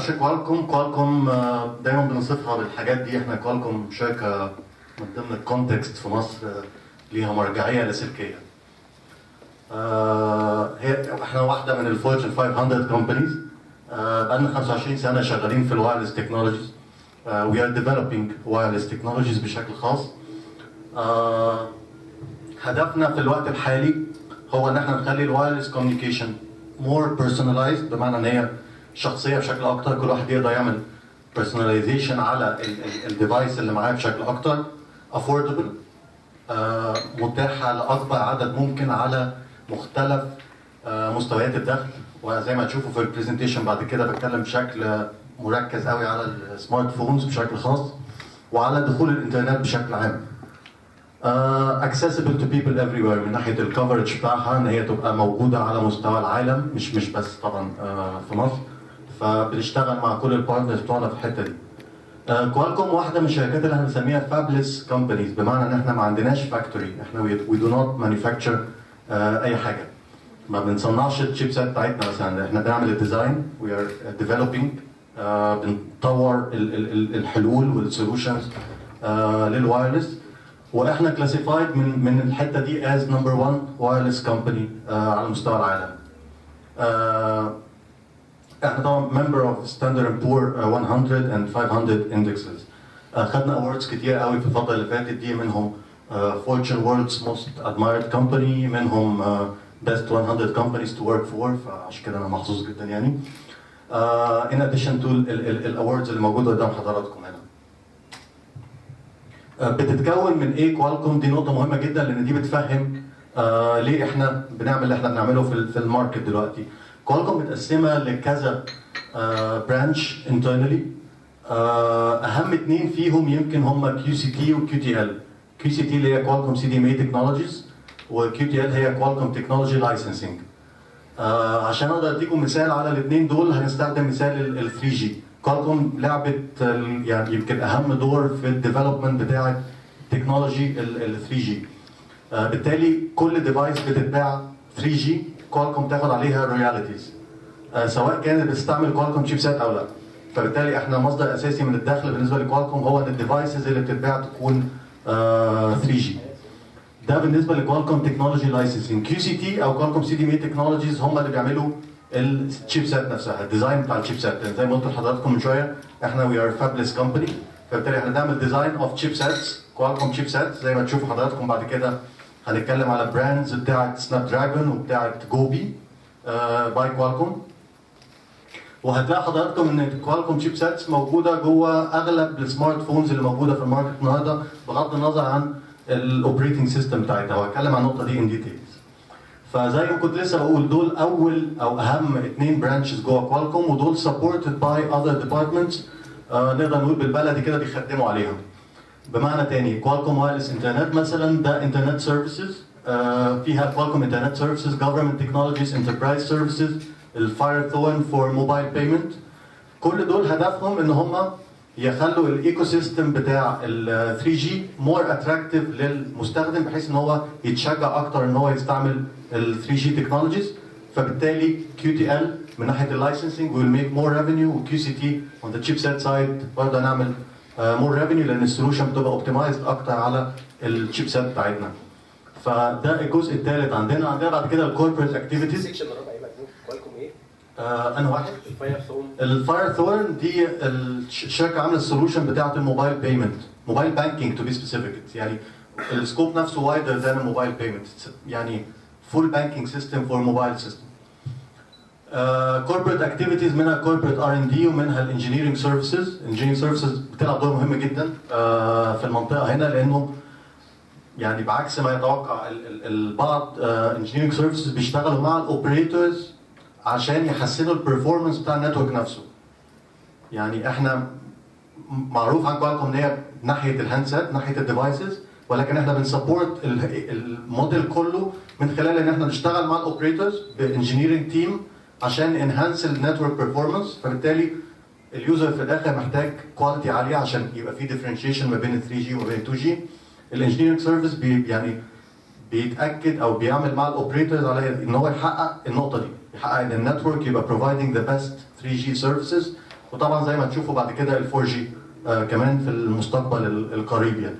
نعرفش كوالكوم دايما بنصفها بالحاجات دي. احنا كوالكوم شركه من ضمن الكونتكست في مصر ليها مرجعيه لاسلكيه. احنا واحده من الفورتشن 500 كومبانيز. بقالنا 25 سنه شغالين في الوايرلس تكنولوجيز. وي ار ديفلوبينج وايرلس تكنولوجيز بشكل خاص. هدفنا في الوقت الحالي هو ان احنا نخلي الوايرلس كوميونيكيشن مور بيرسوناليزد، بمعنى ان هي شخصيه بشكل اكتر، كل واحد يقدر يعمل بيرسوناليزيشن على الديفايس اللي معاه بشكل اكتر، افوردبل، متاحه لاكبر عدد ممكن على مختلف مستويات الدخل. وزي ما تشوفوا في البرزنتيشن بعد كده بتكلم بشكل مركز قوي على السمارت فونز بشكل خاص وعلى دخول الانترنت بشكل عام. accessible to people everywhere من ناحيه الكفرج بتاعها، ان هي تبقى موجوده على مستوى العالم، مش بس طبعا في مصر. فبنشتغل مع كل البارتنرز بتوعنا في الحته دي. كوالكوم واحده من الشركات اللي احنا بنسميها فابلس كومبانيز، بمعنى ان احنا ما عندناش فاكتوري، احنا وي دو نوت مانيفاكتشر اي حاجه. ما بنصنعش الشيب سيت بتاعتنا مثلا، احنا بنعمل الديزاين، وي ار ديفلوبينج، بنطور الحلول والسولوشنز للوايرلس. واحنا كلاسيفايد من الحته دي از نمبر 1 وايرلس كومباني على مستوى العالم. احنا طبعا ممبر اوف ستاندرد بور 100 and 500 indexes. خدنا اووردز كتير قوي في الفتره اللي فاتت دي، منهم Fortune World's Most Admired Company، منهم Best 100 Companies to Work For، فعشان كده انا محظوظ جدا يعني. in addition to الاووردز اللي موجوده قدام حضراتكم هنا. بتتكون من ايه كوالكوم؟ دي نقطه مهمه جدا، لان دي بتفهم ليه احنا بنعمل اللي احنا بنعمله في الماركت دلوقتي. كوالكوم متقسمه لكذا برانش انترنالي. اهم اثنين فيهم يمكن هم كيو سي تي وكيو تي ال. كيو سي تي اللي هي كوالكوم سي دي ام اي تكنولوجيز، وكيو تي ال هي كوالكوم تكنولوجي لايسنسنج. عشان اقدر اديكم مثال على الاثنين دول هنستخدم مثال ال 3 جي. كوالكوم لعبت يعني يمكن اهم دور في الديفلوبمنت بتاع تكنولوجي ال 3 جي. بالتالي كل ديفايس بتتباع 3 جي كوالكوم تاخد عليها رويالتيز، سواء كانت بتستعمل كوالكوم شيب سيت او لا. فبالتالي احنا مصدر اساسي من الدخل بالنسبه لكوالكوم هو ان الديفايسز اللي بتتباع تكون 3 جي. ده بالنسبه لكوالكوم تكنولوجي لايسنسنج. كيو سي تي او كوالكوم سي دي ام اي تكنولوجيز هم اللي بيعملوا الشيب سيت نفسها، الديزاين بتاع الشيب سيت. زي ما قلت لحضراتكم من شويه احنا وي ار فابلس كومباني، فبالتالي احنا بنعمل ديزاين اوف شيب سيتس، كوالكوم شيب سيت. زي ما تشوفوا حضراتكم بعد كده هنتكلم على براندز بتاعت سناب دراجون وبتاعت جوبي باي كوالكوم. وهتلاقي حضراتكم ان كوالكوم شيب سيتس موجوده جوه اغلب السمارت فونز اللي موجوده في الماركت النهارده، بغض النظر عن الاوبريتنج سيستم بتاعتها، وهتكلم عن النقطه دي ان ديتيلز. فزي ما كنت لسه بقول، دول اول او اهم اثنين برانشز جوه كوالكوم، ودول سبورتد باي اذر ديبارتمنتس، نقدر نقول بالبلدي كده بيخدموا عليها. بمعنى تاني، كوالكوم وايرلس انترنت مثلا ده انترنت سيرفيسز، فيها كوالكوم انترنت سيرفيسز، جفرمنت تكنولوجيز، انتربرايز سيرفيسز، الفاير ثورن فور موبايل بيمنت. كل دول هدفهم ان هم يخلوا الايكو سيستم بتاع ال 3 جي مور اتراكتيف للمستخدم، بحيث ان هو يتشجع اكتر ان هو يستعمل ال 3 جي تكنولوجيز. فبالتالي كيو تي ال من ناحيه اللايسنسنج ويل ميك مور ريفينيو، وكيو سي تي اون ذا تشيب سيت سايد برضه نعمل مور ريفينيو، لان السولوشن بتبقى اوبتمايزد اكتر على الشيب سيت بتاعتنا. فده الجزء الثالث عندنا بعد كده الكوربريت اكتيفيتيز. السكشن الرابع ايه مكتوب كوالكوم ايه؟ انا واحد الفاير ثورن. الفاير ثورن دي الشركه عامله السولوشن بتاعت الموبايل بيمنت، موبايل بانكينج تو بي سبيسيفيك. يعني السكوب نفسه وايدر ذان الموبايل بيمنت، يعني فول بانكينج سيستم فور موبايل سيستم. كوربريت اكتيفيتيز منها كوربريت ار ان دي، ومنها الانجينيرنج سيرفيسز. الانجينيرنج سيرفيسز بتلعب دور مهم جدا في المنطقه هنا، لانه يعني بعكس ما يتوقع البعض انجينيرنج سيرفيسز بيشتغلوا مع الاوبريتورز عشان يحسنوا البرفورمانس بتاع النتورك نفسه. يعني احنا معروف عن كوالكوم ان هي ناحيه الهاندسيت، ناحيه الديفايسز، ولكن احنا بنسبورت الموديل كله من خلال ان احنا نشتغل مع الاوبريتورز بانجينيرنج تيم عشان انهانس النتورك بيرفورمانس. فبالتالي اليوزر في الاخر محتاج كواليتي عاليه عشان يبقى في ديفرنشيشن ما بين ال 3 جي وما بين 2 جي. الانجينيرنج سيرفيس يعني بيتاكد او بيعمل مع الاوبريتورز على ان هو يحقق النقطه دي، يحقق ان النتورك يبقى providing the best 3G services وطبعا زي ما تشوفوا بعد كده ال 4G كمان في المستقبل القريب يعني.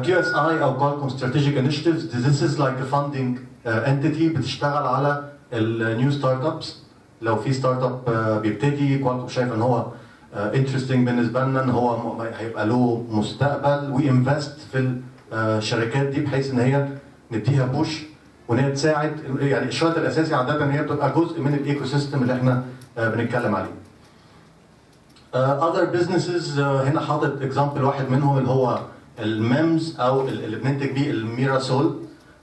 QSI او Qualcomm Strategic Initiatives, this is like a funding entity بتشتغل على النيو ستارت ابس. لو في ستارت اب بيبتدي، كوالكوم شايف ان هو انترستنج بالنسبه لنا، ان هو هيبقى له مستقبل، وانفست في الشركات دي بحيث ان هي نديها بوش وان هي تساعد. يعني الشرط الاساسي عاده ان هي بتبقى جزء من الايكو سيستم اللي احنا بنتكلم عليه. other businesses هنا حاطط اكزامبل واحد منهم اللي هو الميمز او اللي بننتج بيه الميراسول.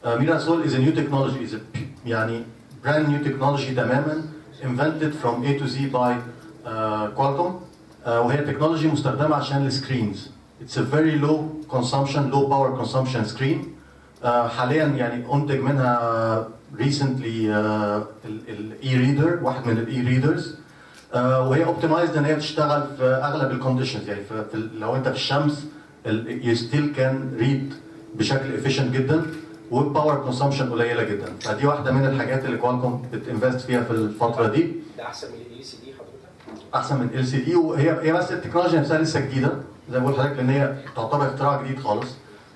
ميراسول is a new technology, is a يعني brand new technology تماما invented from A to Z by Qualcomm. وهي تكنولوجي مستخدمه عشان السكرينز. It's a very low consumption, low power consumption screen. حاليا يعني انتج منها recently الاي ريدر، واحد من الاي ريدرز. وهي اوبتمايزد ان هي تشتغل في اغلب الكونديشنز، يعني لو انت في الشمس you still can read بشكل efficient جدا وباور كونسامشن قليله جدا. فدي واحده من الحاجات اللي كوالكوم بتنفست فيها في الفتره دي. ده احسن من ال LCD حضرتك؟ احسن من ال LCD، وهي بس التكنولوجيا نفسها لسه جديده زي ما بقول لحضرتك، لان هي تعتبر اختراع جديد خالص.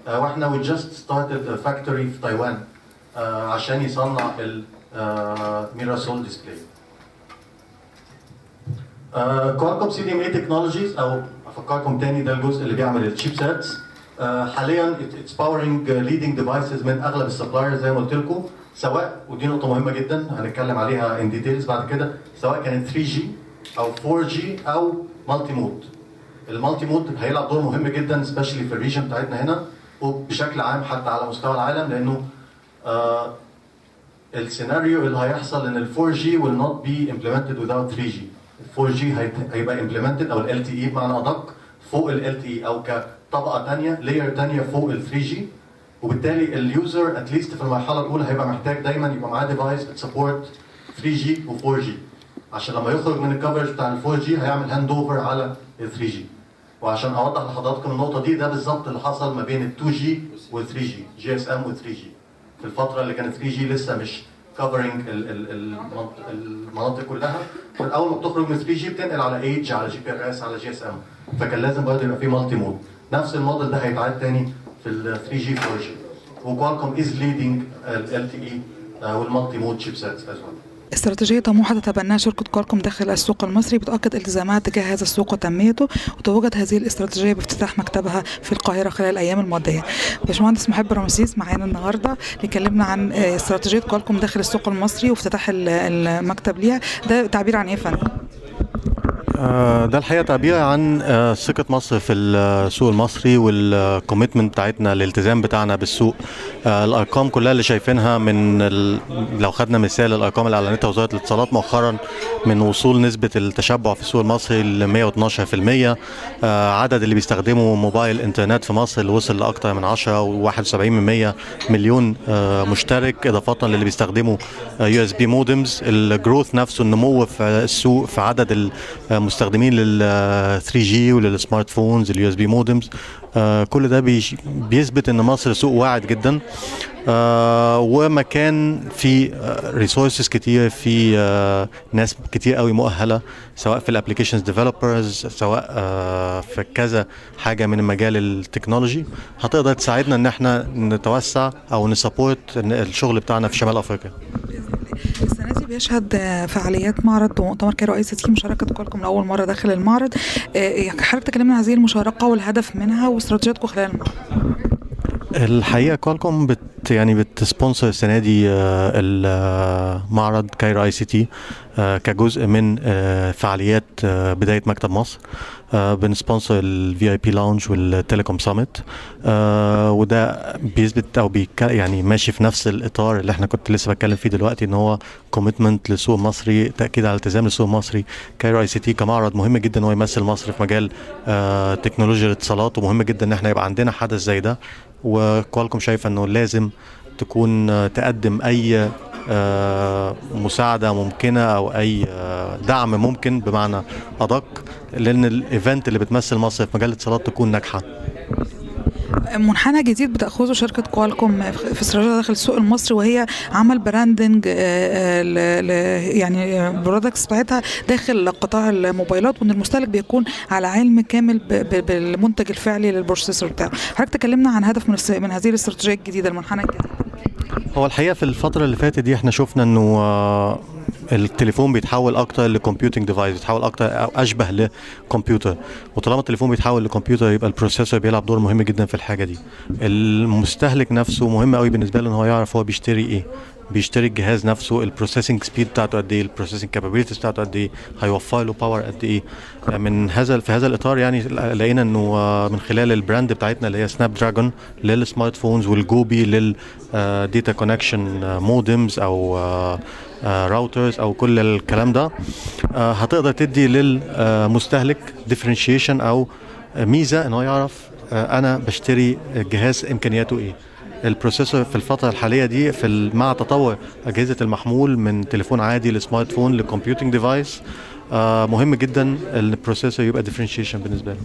واحنا we just started a factory في تايوان عشان يصنع الميراسول ديسبلاي. كوالكوم CDMA تكنولوجيز، او افكركم تاني ده الجزء اللي بيعمل الشيب سيتس. حاليا اتس باورنج ليدنج ديفايسز من اغلب السبلايرز زي ما قلت لكم، سواء ودي نقطه مهمه جدا هنتكلم عليها ان ديتيلز بعد كده، سواء كانت 3G او 4G او مالتي مود. المالتي مود هيلعب دور مهم جدا سبيشالي في الريجن بتاعتنا هنا، وبشكل عام حتى على مستوى العالم، لانه السيناريو اللي هيحصل ان ال 4G will not be implemented without 3G. ال 4G هيبقى implemented او ال LTE بمعنى ادق فوق ال LTE او كطبقه ثانيه، لاير ثانيه فوق ال 3G. وبالتالي اليوزر اتليست في المرحله الاولى هيبقى محتاج دايما يبقى معاه ديفايس بتسبورت 3G و 4G، عشان لما يخرج من الكفرج بتاع ال 4G هيعمل هاند اوفر على ال 3G. وعشان اوضح لحضراتكم النقطه دي، ده بالظبط اللي حصل ما بين ال 2G وال 3G، GSM و 3G. في الفتره اللي كانت 3G لسه مش كفرنج المناطق كلها، اول ما بتخرج من 3G بتنقل على ايدج، على GPS، على GSM، فكان لازم برضه يبقى في مالتي مود. نفس الموديل ده هيتعاد تاني في ال 3G 4G. وكوالكوم از ليدنج ال LTE والمالتي مود شيب سيتس از ويل. استراتيجية طموحة تتبناها شركة كوالكوم داخل السوق المصري بتؤكد التزامها تجاه هذا السوق وتنميته، وتوجد هذه الاستراتيجية بافتتاح مكتبها في القاهرة خلال الأيام الماضية. باشمهندس محب رمسيس معانا النهاردة يكلمنا عن استراتيجية كوالكوم داخل السوق المصري وافتتاح المكتب ليها. ده تعبير عن ايه يا فندم؟ ده الحقيقه تعبير عن ثقه مصر في السوق المصري والكوميتمنت بتاعتنا، الالتزام بتاعنا بالسوق. الارقام كلها اللي شايفينها لو خدنا مثال الارقام اللي اعلنتها وزاره الاتصالات مؤخرا، من وصول نسبه التشبع في السوق المصري ل 112%، عدد اللي بيستخدموا موبايل انترنت في مصر اللي وصل لاكثر من 10 و71% مليون مشترك، اضافه للي بيستخدموا USB مودمز. الجروث نفسه، النمو في السوق في عدد مستخدمين لل 3G وللسمارت فونز، اليو اس بي مودمز، كل ده بيثبت ان مصر سوق واعد جدا، ومكان في ريسورسز كتير، في ناس كتير قوي مؤهله، سواء في الابلكيشنز ديفلوبرز، سواء في كذا حاجه من مجال التكنولوجي، هتقدر تساعدنا ان احنا نتوسع او نسبورت الشغل بتاعنا في شمال افريقيا. السنة دي بيشهد فعاليات معرض ومؤتمر كايرو اي سي تي مشاركة كوالكوم لأول مرة داخل المعرض. حضرتك تكلمنا عن هذه المشاركة والهدف منها واستراتيجيتكم خلال المعرض. الحقيقة كوالكوم بتسبونسر السنة دي المعرض كايرو اي سي تي كجزء من فعاليات بداية مكتب مصر. بنسبونسر الفي اي بي لاونج والتليكوم سامت، وده بيثبت او يعني ماشي في نفس الاطار اللي احنا كنت لسه بتكلم فيه دلوقتي، ان هو كوميتمنت للسوق المصري، تاكيد على التزام للسوق المصري. كايرو اي سي تي كمعرض مهم جدا هو يمثل مصر في مجال تكنولوجيا الاتصالات، ومهم جدا ان احنا يبقى عندنا حدث زي ده. وكوالكوم شايفه انه لازم تكون تقدم اي مساعدة ممكنة أو أي دعم ممكن بمعنى أدق، لأن الإيفنت اللي بتمثل مصر في مجال الاتصالات تكون ناجحة. منحنى جديد بتاخذه شركه كوالكوم في استراتيجيه داخل السوق المصري، وهي عمل براندنج يعني برودكتس بتاعتها داخل قطاع الموبايلات، وان المستهلك بيكون على علم كامل بالمنتج الفعلي للبروسيسور بتاعه. حضرتك تكلمنا عن هدف من هذه الاستراتيجيه الجديده، المنحنى الجديد. هو الحقيقه في الفتره اللي فاتت دي احنا شفنا انه التليفون بيتحول اكتر لكمبيوتنج ديفايس، بيتحول اكتر او اشبه لكمبيوتر، وطالما التليفون بيتحول لكمبيوتر يبقى البروسيسور بيلعب دور مهم جدا في الحاجه دي. المستهلك نفسه مهم قوي بالنسبه له ان هو يعرف هو بيشتري ايه، بيشتري الجهاز نفسه البروسيسنج سبيد بتاعته قد ايه، البروسيسنج كابابيلتيز بتاعته قد ايه، هيوفر له باور قد ايه. في هذا الاطار يعني لقينا انه من خلال البراند بتاعتنا اللي هي سناب دراجون للسمارت فونز، والجوبي للديتا كونكشن مودمز او راوترز او كل الكلام ده، هتقدر تدي للمستهلك ديفرنشيشن او ميزه ان هو يعرف انا بشتري جهاز امكانياته ايه. البروسيسور في الفتره الحاليه دي مع تطور اجهزه المحمول من تليفون عادي لسمارت فون لكمبيوتنج ديفايس، مهم جدا البروسيسور يبقى ديفرنشيشن بالنسبه له.